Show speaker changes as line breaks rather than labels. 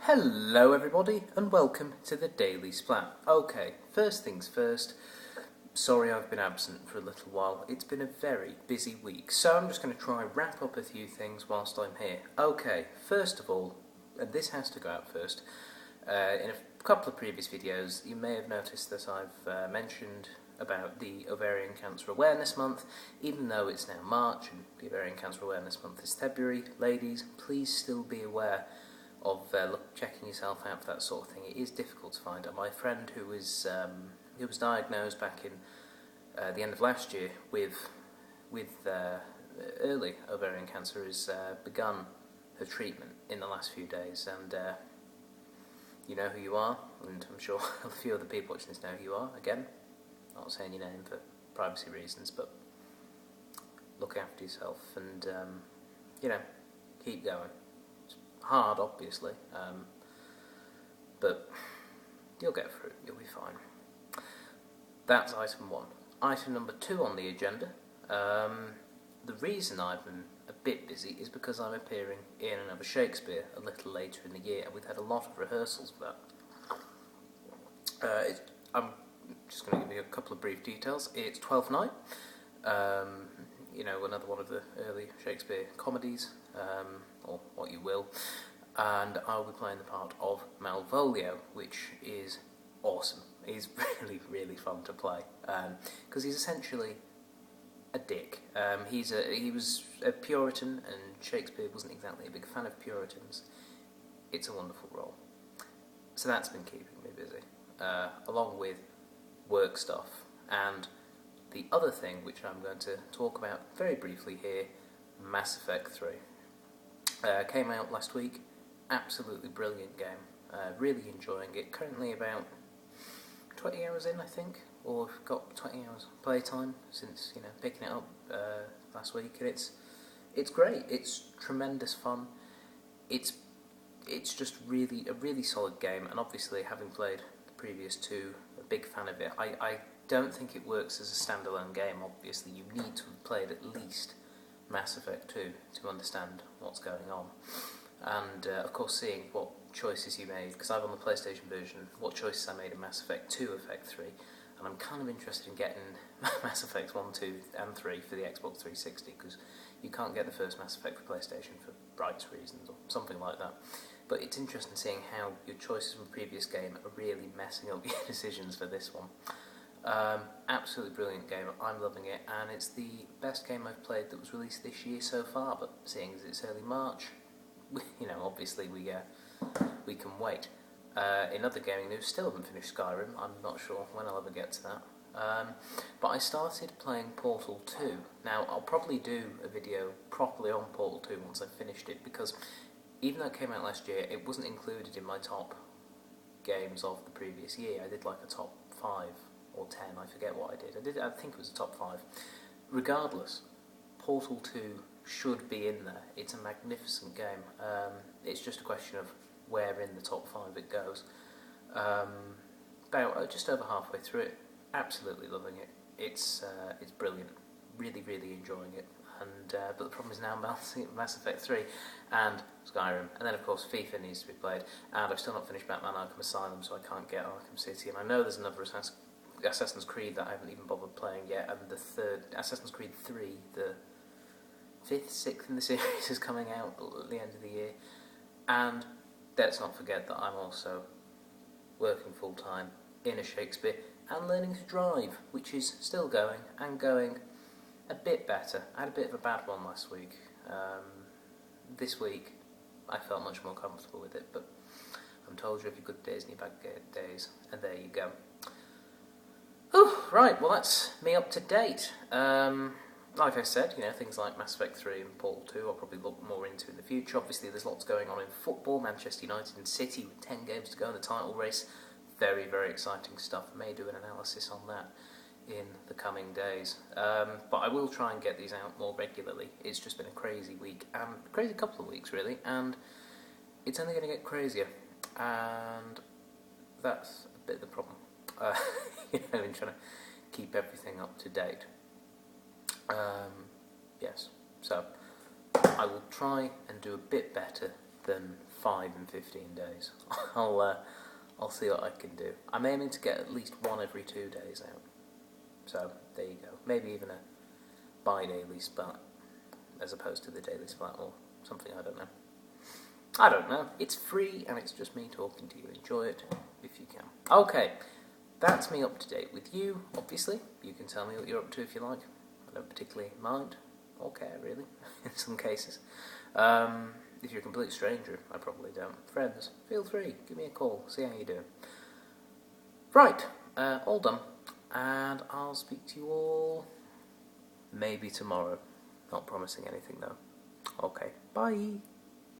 Hello everybody and welcome to the Daily Splat. Okay, first things first, sorry I've been absent for a little while. It's been a very busy week, so I'm just going to try and wrap up a few things whilst I'm here. Okay, first of all, and this has to go out first, in a couple of previous videos you may have noticed that I've mentioned about the Ovarian Cancer Awareness Month. Even though it's now March and the Ovarian Cancer Awareness Month is February, ladies, please still be aware of checking yourself out for that sort of thing. It is difficult to find. And my friend who was diagnosed back in the end of last year with early ovarian cancer has begun her treatment in the last few days, and you know who you are, and I'm sure a few other people watching this know who you are. Again, not saying your name for privacy reasons, but look after yourself and keep going. Hard, obviously, but you'll get through it, you'll be fine. That's item one. Item number two on the agenda, the reason I've been a bit busy is because I'm appearing in another Shakespeare a little later in the year, and we've had a lot of rehearsals for that. I'm just going to give you a couple of brief details. It's Twelfth Night, another one of the early Shakespeare comedies, or what you will, and I'll be playing the part of Malvolio, which is awesome. He's really, really fun to play, because he's essentially a dick. He was a Puritan, and Shakespeare wasn't exactly a big fan of Puritans. It's a wonderful role. So that's been keeping me busy, along with work stuff, and the other thing which I'm going to talk about very briefly here, Mass Effect 3. Came out last week, absolutely brilliant game, really enjoying it. Currently about 20 hours in, I think, or I've got 20 hours playtime since picking it up last week, and it's great. It's tremendous fun. It's just really a really solid game, and obviously having played the previous two, a big fan of it. I don't think it works as a standalone game. Obviously, you need to have played at least Mass Effect 2 to understand what's going on, and of course seeing what choices you made, because I've on the PlayStation version what choices I made in Mass Effect 2, Effect 3, and I'm kind of interested in getting Mass Effect 1, 2 and 3 for the Xbox 360, because you can't get the first Mass Effect for PlayStation for rights reasons or something like that. But it's interesting seeing how your choices from the previous game are really messing up your decisions for this one. Absolutely brilliant game, I'm loving it, and it's the best game I've played that was released this year so far, but seeing as it's early March, obviously we can wait. In other gaming news, still haven't finished Skyrim. I'm not sure when I'll ever get to that. But I started playing Portal 2. Now, I'll probably do a video properly on Portal 2 once I've finished it, because even though it came out last year, it wasn't included in my top games of the previous year. I did like a top 5 or 10, I forget what I did. I think it was a top 5. Regardless, Portal 2 should be in there. It's a magnificent game. It's just a question of where in the top 5 it goes. About just over halfway through it, absolutely loving it. It's brilliant, really, really enjoying it. And but the problem is now I'm balancing it with Mass Effect 3 and Skyrim, and then of course FIFA needs to be played, and I've still not finished Batman Arkham Asylum, so I can't get Arkham City, and I know there's another Assassin's Creed that I haven't even bothered playing yet, and the third, Assassin's Creed 3, the 5th, 6th in the series is coming out at the end of the year, and let's not forget that I'm also working full time in a Shakespeare and learning to drive, which is still going, and going a bit better. I had a bit of a bad one last week. This week I felt much more comfortable with it, but I'm told you have your good days and your bad days, and there you go. Oh, right, well that's me up to date. Like I said, things like Mass Effect 3 and Portal 2 I'll probably look more into in the future. Obviously there's lots going on in football, Manchester United and City with 10 games to go in the title race. Very, very exciting stuff. I may do an analysis on that in the coming days. But I will try and get these out more regularly. It's just been a crazy week, and a crazy couple of weeks really, and it's only going to get crazier. And that's a bit of the problem. In trying to keep everything up to date. Yes, so I will try and do a bit better than 5 in 15 days. I'll see what I can do. I'm aiming to get at least one every 2 days out. So, there you go. Maybe even a bi-daily Splatt, as opposed to the daily Splatt, or something, I don't know. I don't know. It's free, and it's just me talking to you. Enjoy it, if you can. Okay, that's me up to date with you, obviously. You can tell me what you're up to if you like. I don't particularly mind, or care, really, in some cases. If you're a complete stranger, I probably don't. Friends, feel free, give me a call, see how you do. Right, all done, and I'll speak to you all maybe tomorrow. Not promising anything though. Okay, bye!